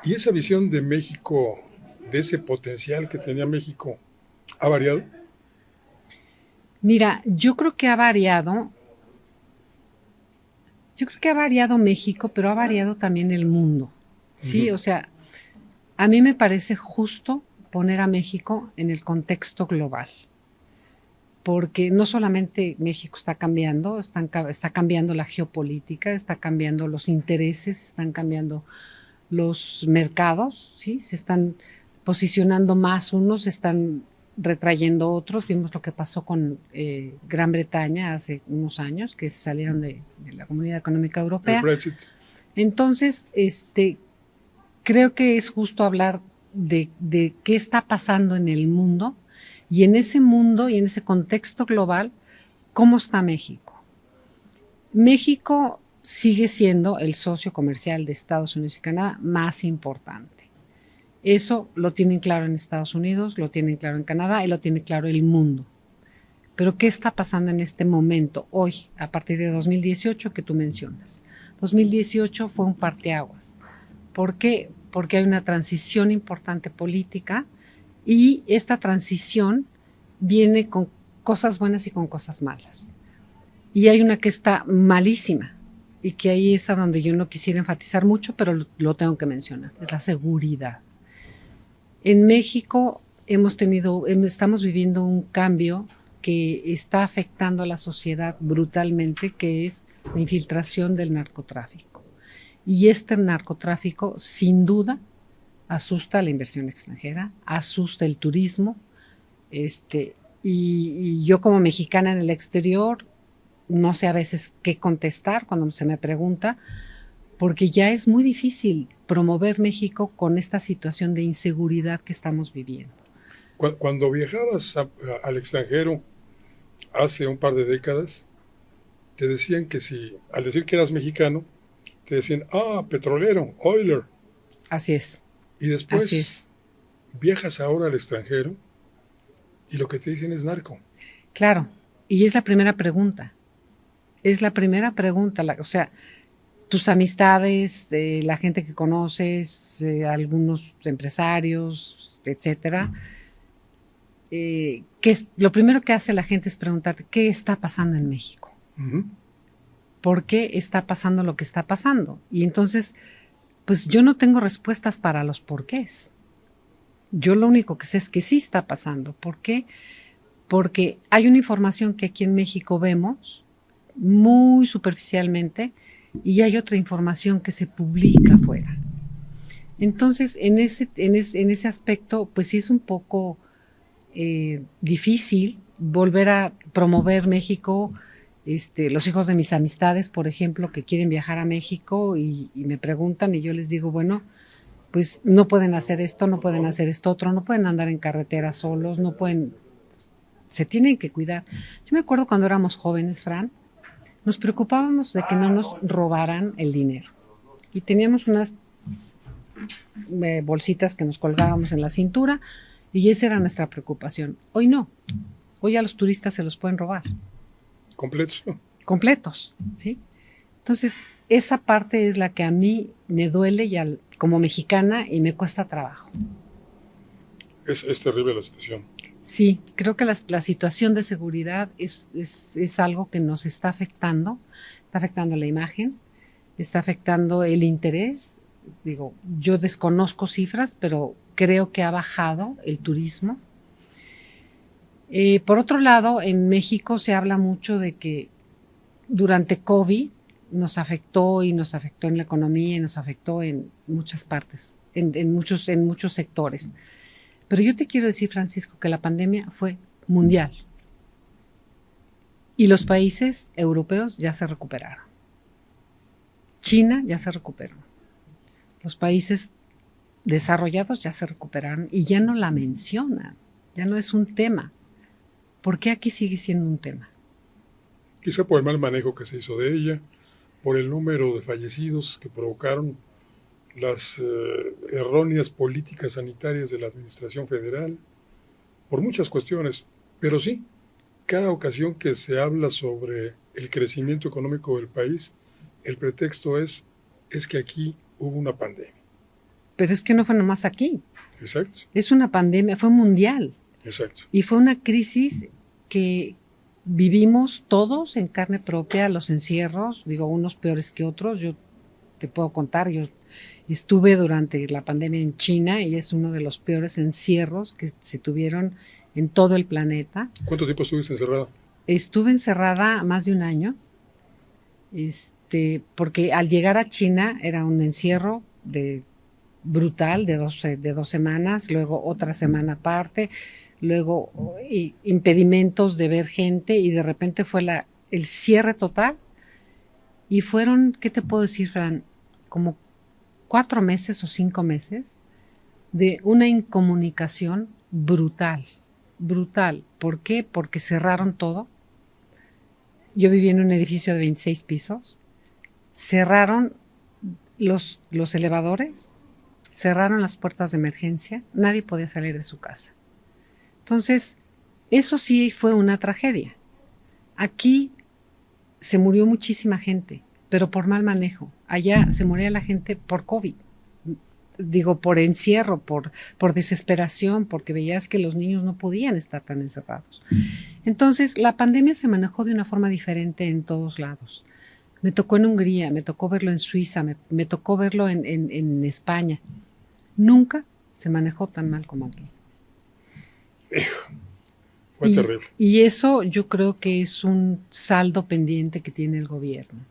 ¿Y esa visión de México, de ese potencial que tenía México, ha variado? Mira, yo creo que ha variado México, pero ha variado también el mundo, ¿sí? Ujú. O sea, a mí me parece justo poner a México en el contexto global, porque no solamente México está cambiando, está cambiando la geopolítica, está cambiando los intereses, están cambiando los mercados, ¿sí? Se están posicionando más unos, se están retrayendo otros. Vimos lo que pasó con Gran Bretaña hace unos años, que salieron de la Comunidad Económica El Europea. Brexit. Entonces, creo que es justo hablar de qué está pasando en el mundo y en ese mundo y en ese contexto global, ¿cómo está México? México sigue siendo el socio comercial de Estados Unidos y Canadá más importante. Eso lo tienen claro en Estados Unidos, lo tienen claro en Canadá y lo tiene claro el mundo. Pero ¿qué está pasando en este momento, hoy, a partir de 2018 que tú mencionas? 2018 fue un parteaguas. ¿Por qué? Porque hay una transición importante política y esta transición viene con cosas buenas y con cosas malas. Y hay una que está malísima y que ahí es a donde yo no quisiera enfatizar mucho, pero lo tengo que mencionar, es la seguridad. En México estamos viviendo un cambio que está afectando a la sociedad brutalmente, que es la infiltración del narcotráfico. Y este narcotráfico, sin duda, asusta a la inversión extranjera, asusta el turismo, y yo como mexicana en el exterior no sé a veces qué contestar cuando se me pregunta, porque ya es muy difícil promover México con esta situación de inseguridad que estamos viviendo. Cuando viajabas al extranjero hace un par de décadas, te decían que si, al decir que eras mexicano, te decían, petrolero, oiler. Así es, Y así después es. viajas ahora al extranjero y lo que te dicen es narco. Claro, y es la primera pregunta. Es la primera pregunta, o sea, tus amistades, la gente que conoces, algunos empresarios, etcétera. Lo primero que hace la gente es preguntarte qué está pasando en México, Ujú. por qué está pasando lo que está pasando. Y entonces, pues yo no tengo respuestas para los porqués. Yo lo único que sé es que sí está pasando. ¿Por qué? Porque hay una información que aquí en México vemos muy superficialmente y hay otra información que se publica afuera. Entonces, en ese aspecto, pues sí es un poco difícil volver a promover México. Los hijos de mis amistades, por ejemplo, que quieren viajar a México y me preguntan y yo les digo, bueno, pues no pueden hacer esto, no pueden hacer esto otro, no pueden andar en carretera solos, no pueden, se tienen que cuidar. Yo me acuerdo cuando éramos jóvenes, Fran, nos preocupábamos de que no nos robaran el dinero. Y teníamos unas bolsitas que nos colgábamos en la cintura y esa era nuestra preocupación. Hoy no, hoy a los turistas se los pueden robar, Completos. completos, ¿sí? Entonces, esa parte es la que a mí me duele como mexicana y me cuesta trabajo. Es terrible la situación. Sí, creo que la situación de seguridad es algo que nos está afectando la imagen, está afectando el interés. Digo, yo desconozco cifras, pero creo que ha bajado el turismo. Por otro lado, en México se habla mucho de que durante COVID nos afectó en la economía y nos afectó en muchas partes, en muchos sectores. Pero yo te quiero decir, Francisco, que la pandemia fue mundial y los países europeos ya se recuperaron. China ya se recuperó. Los países desarrollados ya se recuperaron y ya no la mencionan, ya no es un tema. ¿Por qué aquí sigue siendo un tema? Quizá por el mal manejo que se hizo de ella, por el número de fallecidos que provocaron las erróneas políticas sanitarias de la Administración Federal, por muchas cuestiones. Pero sí, cada ocasión que se habla sobre el crecimiento económico del país, el pretexto es que aquí hubo una pandemia. Pero es que no fue nomás aquí. Exacto. Es una pandemia, fue mundial. Exacto. Y fue una crisis que vivimos todos en carne propia, los encierros, digo, unos peores que otros. Yo te puedo contar, yo estuve durante la pandemia en China y es uno de los peores encierros que se tuvieron en todo el planeta. ¿Cuánto tiempo estuviste encerrada? Estuve encerrada más de un año, porque al llegar a China era un encierro brutal de 2 semanas, luego otra semana aparte, luego impedimentos de ver gente y de repente fue el cierre total y fueron, ¿qué te puedo decir, Fran? Como 4 meses o 5 meses de una incomunicación brutal, brutal. ¿Por qué? Porque cerraron todo. Yo vivía en un edificio de 26 pisos, cerraron los elevadores, cerraron las puertas de emergencia, nadie podía salir de su casa. Entonces, eso sí fue una tragedia. Aquí se murió muchísima gente, pero por mal manejo. Allá se moría la gente por COVID. Digo, por encierro, por desesperación, porque veías que los niños no podían estar tan encerrados. Entonces, la pandemia se manejó de una forma diferente en todos lados. Me tocó en Hungría, me tocó verlo en Suiza, me tocó verlo en España. Nunca se manejó tan mal como aquí. Fue terrible. Y eso yo creo que es un saldo pendiente que tiene el gobierno.